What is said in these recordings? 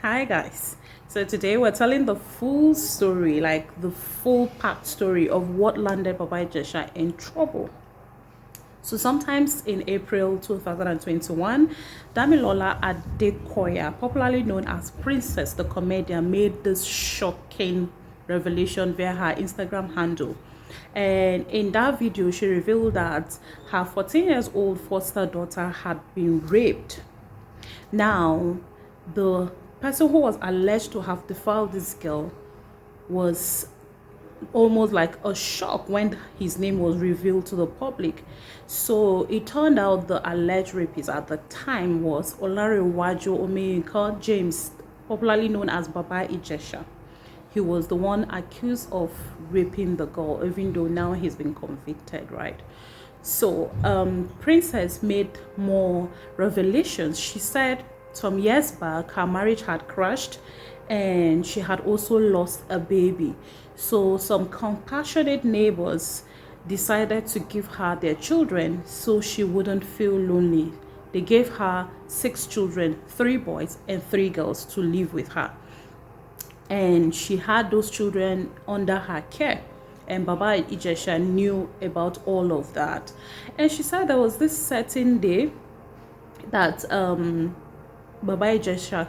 Hi guys. So today we're telling the full story, like the full packed story of what landed Baba Ijesha in trouble. So sometimes in April 2021, Damilola Adekoya, popularly known as Princess the Comedian, made this shocking revelation via her Instagram handle. And in that video, she revealed that her 14 years old foster daughter had been raped. Now, the person who was alleged to have defiled this girl was almost like a shock when his name was revealed to the public. So it turned out the alleged rapist at the time was Olarenwaju Omiyinka James, popularly known as Baba Ijesha. He was the one accused of raping the girl, even though now he's been convicted, right? So Princess made more revelations. She said some years back her marriage had crashed and she had also lost a baby. So some compassionate neighbors decided to give her their children so she wouldn't feel lonely. They gave her 6 children, 3 boys and 3 girls, to live with her. And she had those children under her care. And Baba Ijesha knew about all of that. And she said there was this certain day that Baba Ijesha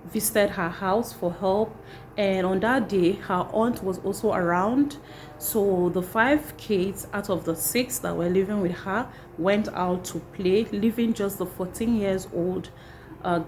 visited her house for help, and on that day her aunt was also around. So the 5 kids out of the 6 that were living with her went out to play, leaving just the 14 years old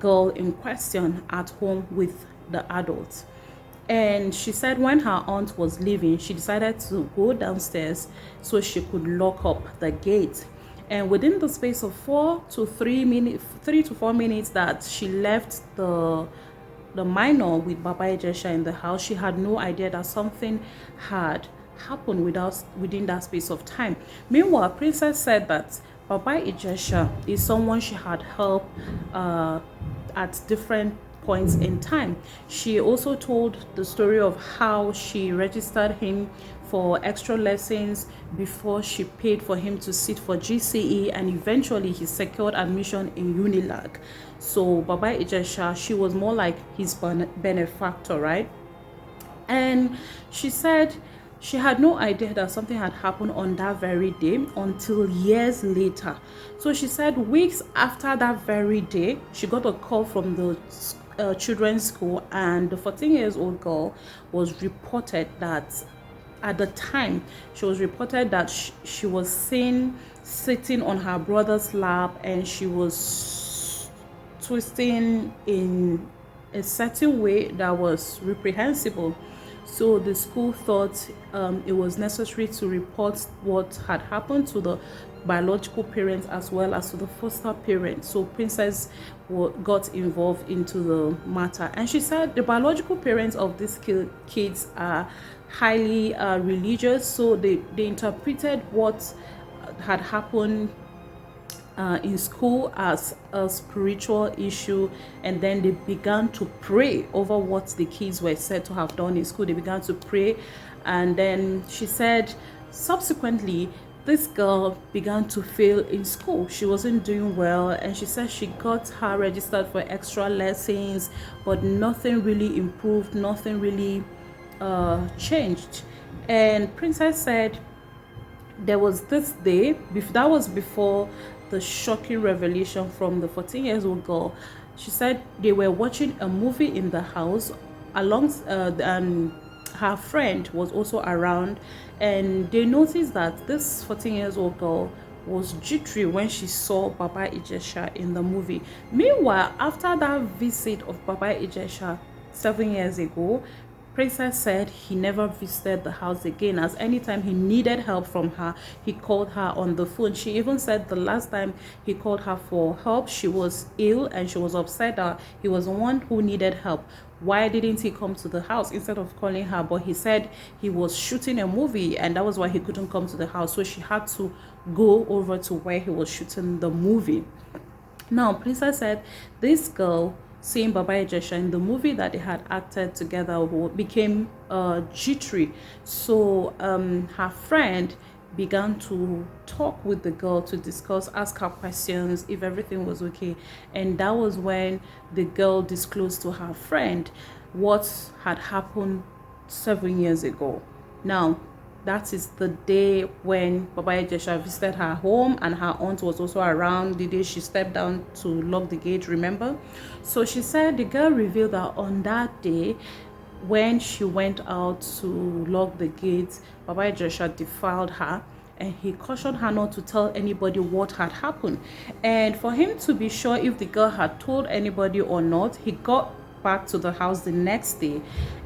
girl in question at home with the adults. And she said when her aunt was leaving, she decided to go downstairs so she could lock up the gate. And within the space of 3 to 4 minutes that she left the minor with Baba Ijesha in the house, she had no idea that something had happened within that space of time. Meanwhile, Princess said that Baba Ijesha is someone she had helped at different points in time. She also told the story of how she registered him for extra lessons before she paid for him to sit for GCE, and eventually he secured admission in Unilag. So Baba Ijesha, she was more like his benefactor, right? And she said she had no idea that something had happened on that very day until years later. So she said weeks after that very day, she got a call from the children's school, and the 14 years old girl was reported that at the time she was reported that she was seen sitting on her brother's lap and she was twisting in a certain way that was reprehensible. So the school thought it was necessary to report what had happened to the biological parents as well as to the foster parents. So Princess got involved into the matter, and she said the biological parents of these kids are highly religious, so they interpreted what had happened in school as a spiritual issue, and then they began to pray over what the kids were said to have done in school. They began to pray, and then she said subsequently this girl began to fail in school. She wasn't doing well, and she said she got her registered for extra lessons, but nothing really improved, nothing really changed. And Princess said there was this day, that was before the shocking revelation from the 14 years old girl. She said they were watching a movie in the house and her friend was also around, and they noticed that this 14 years old girl was jittery when she saw Baba Ijesha in the movie. Meanwhile, after that visit of Baba Ijesha 7 years ago, Princess said he never visited the house again, as anytime he needed help from her, he called her on the phone. She even said the last time he called her for help, she was ill and she was upset that he was the one who needed help. Why didn't he come to the house instead of calling her? But he said he was shooting a movie and that was why he couldn't come to the house. So she had to go over to where he was shooting the movie. Now, Princess said this girl, seeing Baba Ijesha in the movie that they had acted together, became jittery. So her friend began to talk with the girl to discuss, ask her questions if everything was okay. And that was when the girl disclosed to her friend what had happened 7 years ago. Now, that is the day when Baba Ijesha visited her home, and her aunt was also around the day she stepped down to lock the gate, remember? So she said the girl revealed that on that day, when she went out to lock the gate, Baba Ijesha defiled her, and he cautioned her not to tell anybody what had happened. And for him to be sure if the girl had told anybody or not, he got back to the house the next day,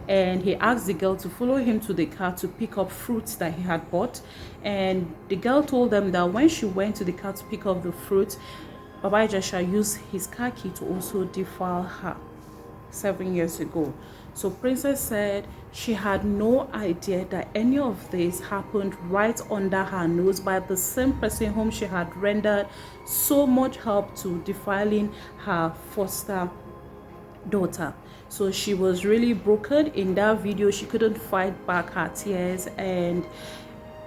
and he asked the girl to follow him to the car to pick up fruits that he had bought. And the girl told them that when she went to the car to pick up the fruit, Baba Ijesha used his car key to also defile her 7 years ago. So Princess said she had no idea that any of this happened right under her nose by the same person whom she had rendered so much help to defiling her foster daughter. So she was really broken in that video. She couldn't fight back her tears, and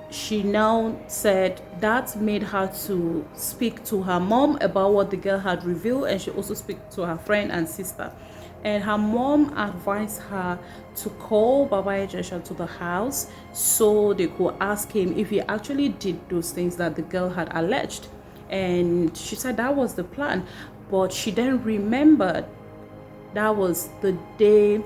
she now said that made her to speak to her mom about what the girl had revealed, and she also spoke to her friend and sister. And her mom advised her to call Baba Ijesha to the house so they could ask him if he actually did those things that the girl had alleged. And she said that was the plan, but she then remembered that was the day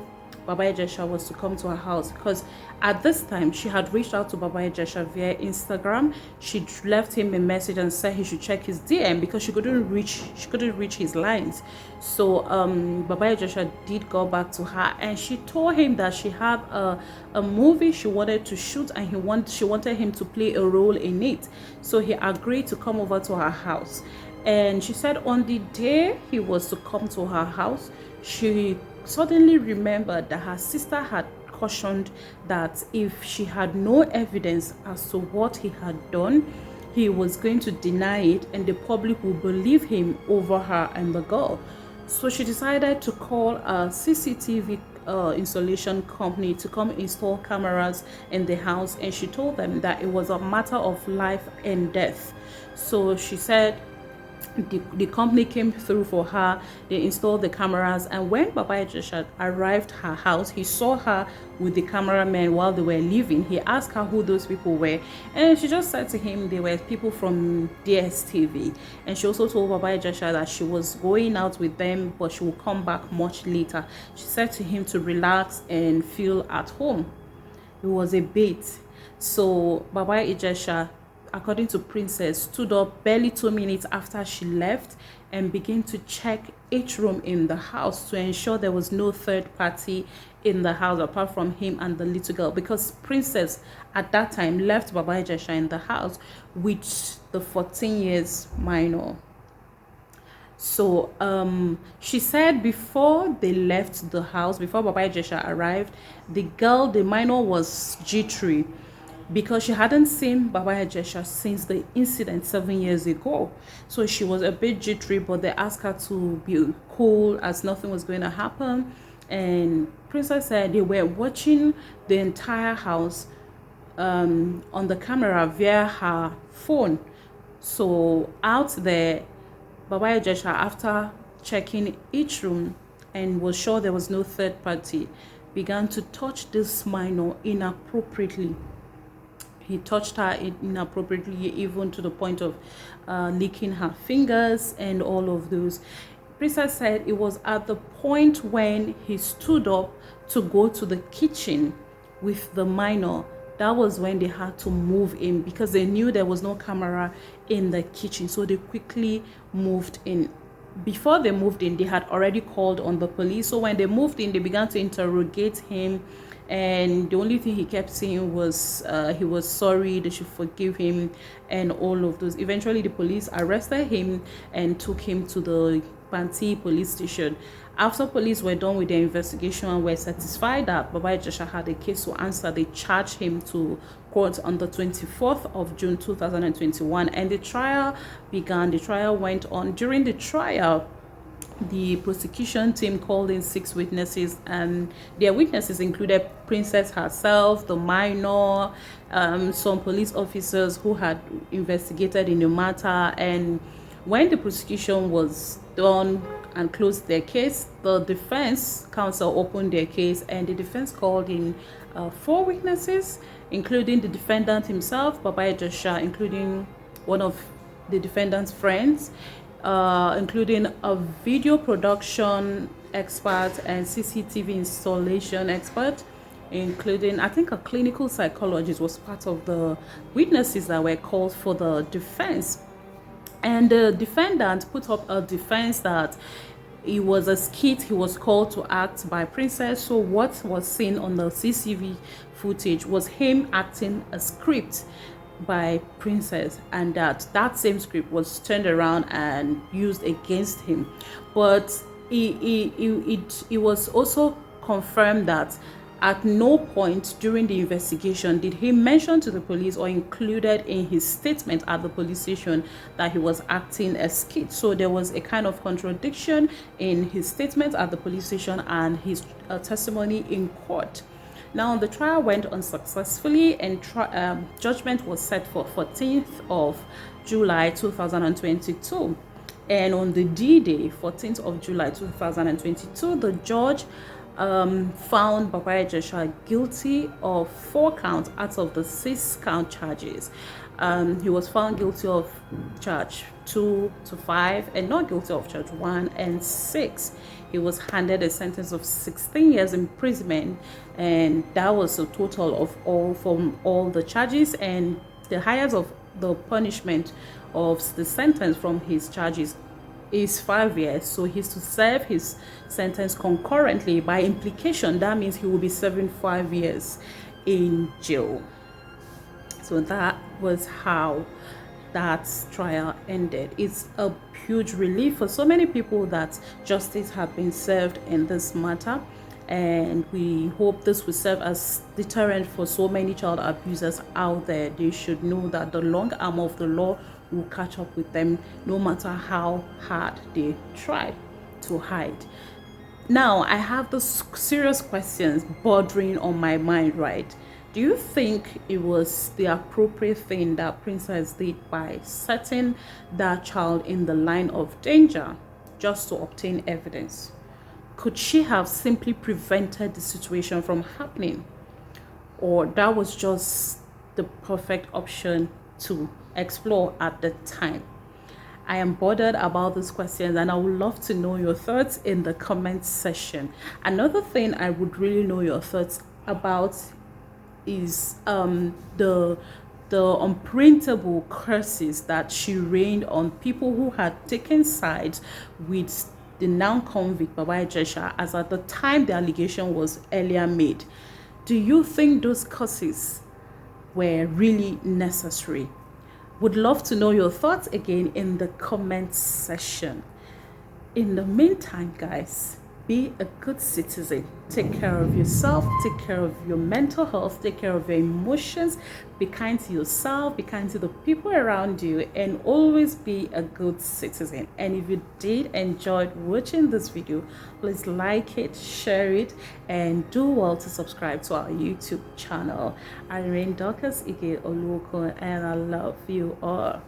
Baba Ijesha was to come to her house, because at this time she had reached out to Baba Ijesha via Instagram. She left him a message and said he should check his DM because she couldn't reach his lines. So Baba Ijesha did go back to her, and she told him that she had a movie she wanted to shoot, and she wanted him to play a role in it. So he agreed to come over to her house. And she said on the day he was to come to her house, she suddenly remembered that her sister had cautioned that if she had no evidence as to what he had done, he was going to deny it and the public would believe him over her and the girl. So she decided to call a CCTV installation company to come install cameras in the house, and she told them that it was a matter of life and death. So she said the company came through for her. They installed the cameras, and when Baba Ijesha arrived her house, he saw her with the cameraman while they were leaving. He asked her who those people were, and she just said to him they were people from DSTV. And she also told Baba Ijesha that she was going out with them, but she will come back much later. She said to him to relax and feel at home. It was a bait. So Baba Ijesha, according to Princess, stood up barely 2 minutes after she left and began to check each room in the house to ensure there was no third party in the house apart from him and the little girl, because Princess at that time left Baba Ijesha in the house with the 14 years minor. So she said before they left the house, before Baba Ijesha arrived, the minor was jittery, because she hadn't seen Baba Ijesha since the incident 7 years ago. So she was a bit jittery, but they asked her to be cool as nothing was going to happen. And Princess said they were watching the entire house on the camera via her phone. So out there, Baba Ijesha, after checking each room and was sure there was no third party, began to touch this minor inappropriately. He touched her inappropriately, even to the point of licking her fingers and all of those. Princess said it was at the point when he stood up to go to the kitchen with the minor. That was when they had to move in, because they knew there was no camera in the kitchen. So they quickly moved in. Before they moved in, they had already called on the police. So when they moved in, they began to interrogate him. And the only thing he kept saying was he was sorry, they should forgive him and all of those. Eventually, the police arrested him and took him to the Panti police station. After police were done with their investigation and were satisfied that Baba Ijesha had a case to answer, they charged him to court on the 24th of June 2021, and the trial began. The trial went on. During the trial, The prosecution team called in 6 witnesses, and their witnesses included Princess herself, the minor, some police officers who had investigated in the matter. And when the prosecution was done and closed their case, the defense counsel opened their case, and the defense called in 4 witnesses, including the defendant himself, Baba Ijesha, including one of the defendant's friends, including a video production expert and CCTV installation expert, including, I think, a clinical psychologist was part of the witnesses that were called for the defense. And the defendant put up a defense that it was a skit he was called to act by Princess. So what was seen on the CCTV footage was him acting a script by Princess, and that same script was turned around and used against him. But it was also confirmed that at no point during the investigation did he mention to the police or included in his statement at the police station that he was acting a skit. So there was a kind of contradiction in his statement at the police station and his testimony in court. Now, the trial went on successfully, and judgment was set for 14th of July 2022. And on the D-Day, 14th of July 2022, the judge found Baba Ijesha guilty of 4 counts out of the 6 count charges. He was found guilty of charge 2 to 5 and not guilty of charge 1 and 6. He was handed a sentence of 16 years imprisonment, and that was a total of all the charges. And the highest of the punishment of the sentence from his charges is 5 years. So he's to serve his sentence concurrently. By implication, that means he will be serving 5 years in jail. So that was how that trial ended. It's a huge relief for so many people that justice have been served in this matter, and we hope this will serve as deterrent for so many child abusers out there. They should know that the long arm of the law will catch up with them no matter how hard they try to hide. Now, I have those serious questions bothering on my mind, right? Do you think it was the appropriate thing that Princess did by setting that child in the line of danger just to obtain evidence? Could she have simply prevented the situation from happening? Or that was just the perfect option to explore at the time? I am bothered about these questions, and I would love to know your thoughts in the comment section. Another thing I would really know your thoughts about is the unprintable curses that she rained on people who had taken sides with the non-convict Baba Ijesha, as at the time the allegation was earlier made. Do you think those curses were really necessary? Would love to know your thoughts again in the comment section. In the meantime, guys, be a good citizen. Take care of yourself, take care of your mental health, take care of your emotions. Be kind to yourself, be kind to the people around you, and always be a good citizen. And if you did enjoy watching this video, please like it, share it, and do well to subscribe to our YouTube channel. I remain Dorcas Ike Oluoko, and I love you all.